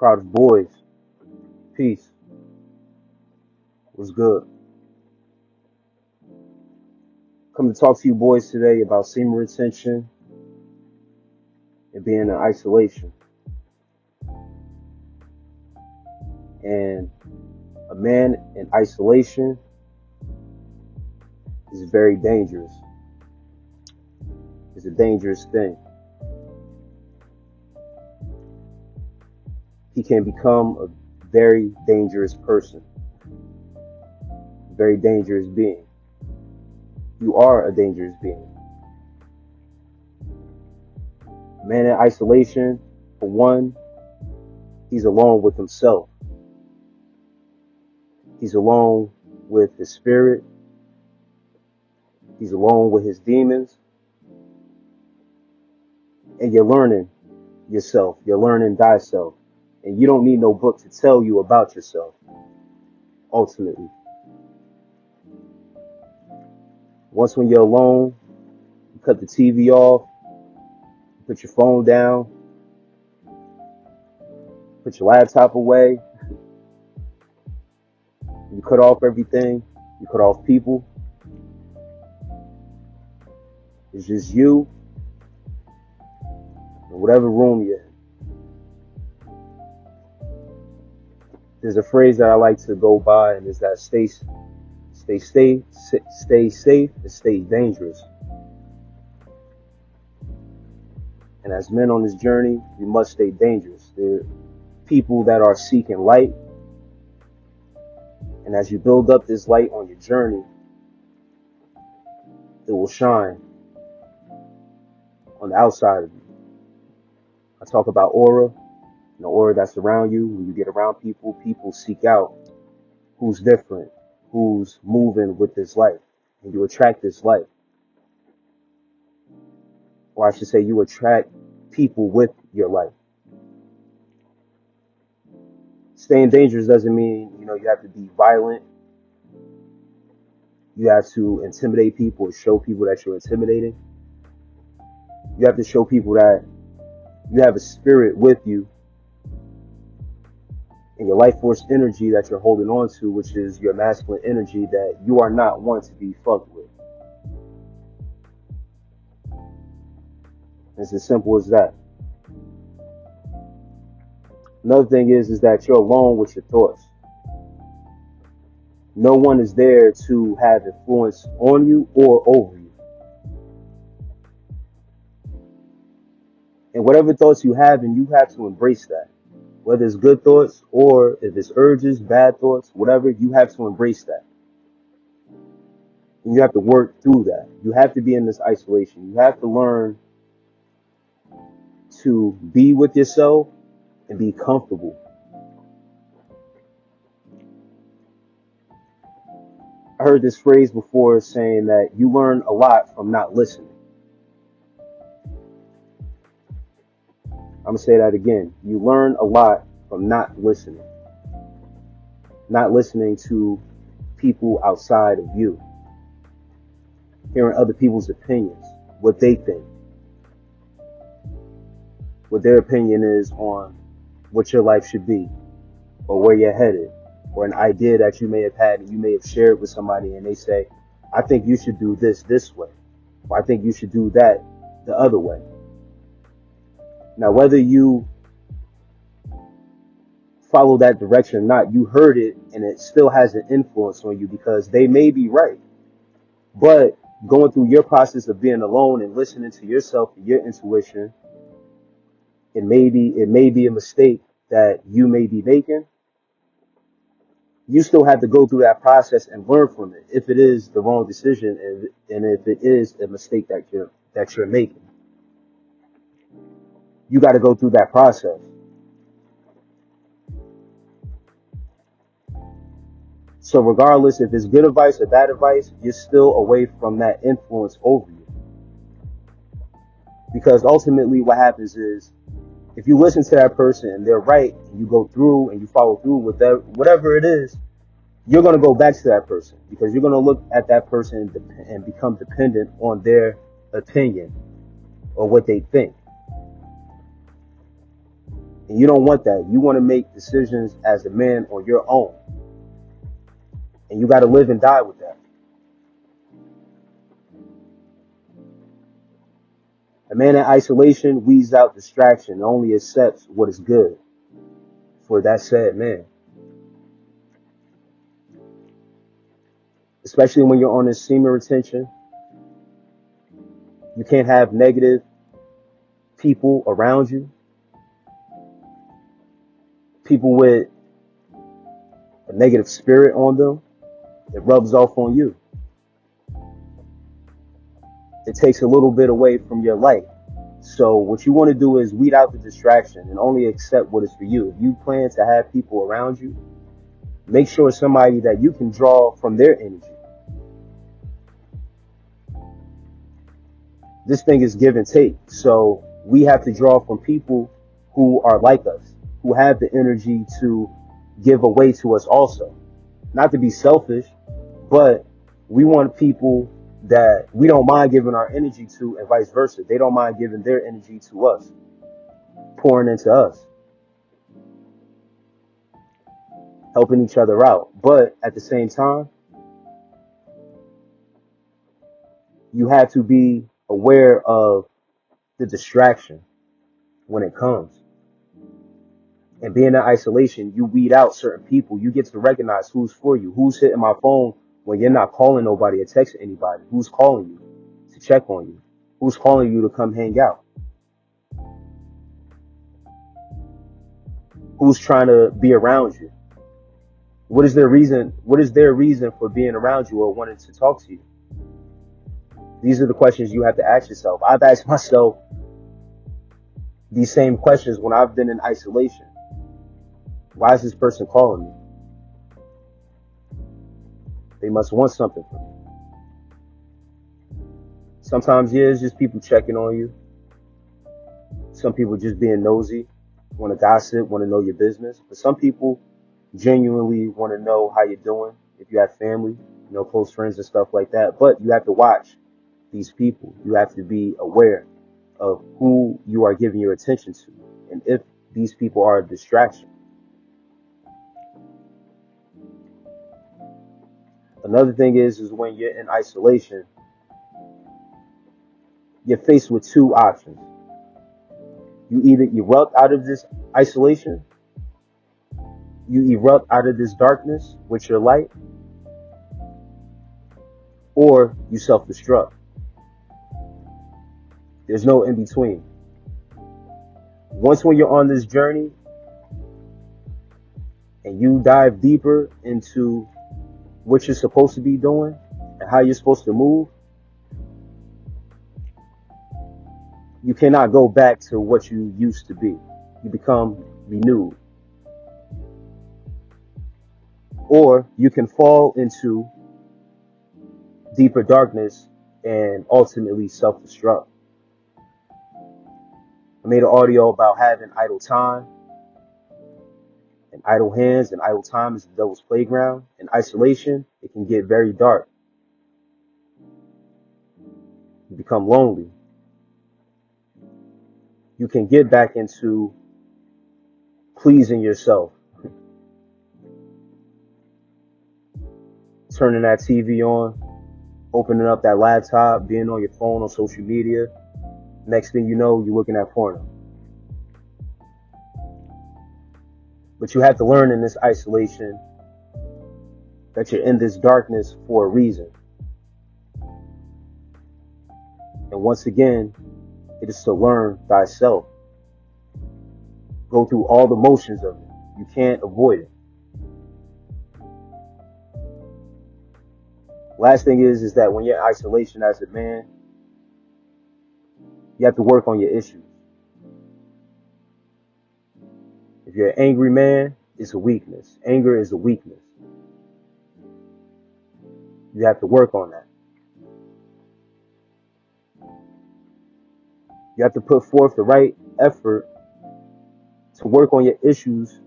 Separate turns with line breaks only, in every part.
Crowd of boys. Peace. What's good? Come to talk to you boys today about semen retention and being in isolation. And a man in isolation is very dangerous. It's a dangerous thing. He can become a very dangerous person, a very dangerous being. You are a dangerous being. A man in isolation, for one, he's alone with himself. He's alone with his spirit. He's alone with his demons. And you're learning yourself. You're learning thyself. And you don't need no book to tell you about yourself, ultimately. Once when you're alone, you cut the TV off, you put your phone down, put your laptop away, you cut off everything, you cut off people. It's just you in whatever room you're in. There's a phrase that I like to go by, and it's that stay safe and stay dangerous. And as men on this journey, we must stay dangerous. There are people that are seeking light. And as you build up this light on your journey, it will shine on the outside of you. I talk about aura, and the aura that's around you. When you get around people, people seek out who's different, who's moving with this light. And you attract this light. Or I should say, you attract people with your light. Staying dangerous doesn't mean, you have to be violent. You have to intimidate people or show people that you're intimidating. You have to show people that you have a spirit with you and your life force energy that you're holding on to, which is your masculine energy, that you are not one to be fucked with. It's as simple as that. Another thing is that you're alone with your thoughts. No one is there to have influence on you or over you. And whatever thoughts you have, and you have to embrace that. Whether it's good thoughts or if it's urges, bad thoughts, whatever, you have to embrace that. And you have to work through that. You have to be in this isolation. You have to learn to be with yourself and be comfortable. I heard this phrase before saying that you learn a lot from not listening. I'm going to say that again. You learn a lot from not listening. Not listening to people outside of you. Hearing other people's opinions, what they think. What their opinion is on what your life should be, or where you're headed, or an idea that you may have had and you may have shared with somebody, and they say, I think you should do this way, or I think you should do that the other way. Now, whether you follow that direction or not, you heard it and it still has an influence on you because they may be right. But going through your process of being alone and listening to yourself and your intuition, it may be a mistake that you may be making. You still have to go through that process and learn from it. If it is the wrong decision and if it is a mistake that you're making, you got to go through that process. So regardless if it's good advice or bad advice, you're still away from that influence over you. Because ultimately what happens is, if you listen to that person and they're right, and you go through and you follow through with that, whatever it is, you're going to go back to that person because you're going to look at that person and become dependent on their opinion or what they think. And you don't want that. You want to make decisions as a man on your own. And you got to live and die with that. A man in isolation weeds out distraction and only accepts what is good for that said man. Especially when you're on this semen retention. You can't have negative people around you. People with a negative spirit on them. It rubs off on you. It takes a little bit away from your light. So what you want to do is weed out the distraction and only accept what is for you. If you plan to have people around you, make sure it's somebody that you can draw from their energy. This thing is give and take. So we have to draw from people who are like us, who have the energy to give away to us also. Not to be selfish, but we want people that we don't mind giving our energy to, and vice versa. They don't mind giving their energy to us, pouring into us, helping each other out. But at the same time, you have to be aware of the distraction when it comes. And being in isolation, you weed out certain people. You get to recognize who's for you, who's hitting my phone when you're not calling nobody or texting anybody, who's calling you to check on you, who's calling you to come hang out, who's trying to be around you. What is their reason? What is their reason for being around you or wanting to talk to you? These are the questions you have to ask yourself. I've asked myself these same questions when I've been in isolation. Why is this person calling me? They must want something from me. Sometimes, yeah, it's just people checking on you. Some people just being nosy, want to gossip, want to know your business. But some people genuinely want to know how you're doing. If you have family, close friends and stuff like that. But you have to watch these people. You have to be aware of who you are giving your attention to. And if these people are a distraction. Another thing is when you're in isolation, you're faced with two options. You either erupt out of this isolation, you erupt out of this darkness with your light, or you self-destruct. There's no in between. Once when you're on this journey and you dive deeper into what you're supposed to be doing and how you're supposed to move, you cannot go back to what you used to be. You become renewed. Or you can fall into deeper darkness and ultimately self-destruct. I made an audio about having idle time and idle hands, and idle time is the devil's playground. In isolation, it can get very dark. You become lonely. You can get back into pleasing yourself. Turning that TV on, opening up that laptop, being on your phone, on social media. Next thing you know, you're looking at porno. But you have to learn in this isolation that you're in this darkness for a reason. And once again, it is to learn thyself. Go through all the motions of it. You can't avoid it. Last thing is that when you're in isolation as a man, you have to work on your issues. If you're an angry man, it's a weakness. Anger is a weakness. You have to work on that. You have to put forth the right effort to work on your issues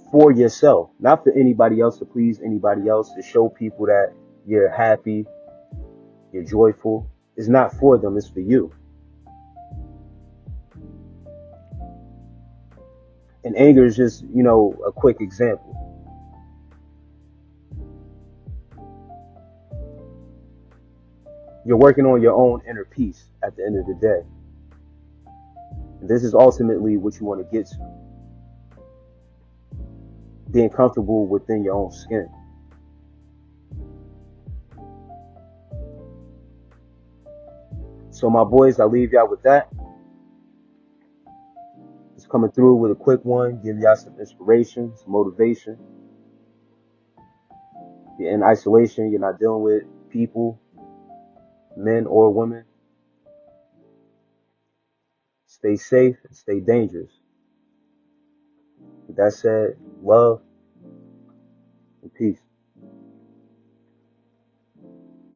for yourself, not for anybody else, to please anybody else, to show people that you're happy, you're joyful. It's not for them, it's for you. And anger is just, a quick example. You're working on your own inner peace at the end of the day. And this is ultimately what you want to get to. Being comfortable within your own skin. So my boys, I leave y'all with that. Just coming through with a quick one, giving y'all some inspiration, some motivation. You're in isolation, you're not dealing with people, men or women. Stay safe and stay dangerous. With that said, love and peace.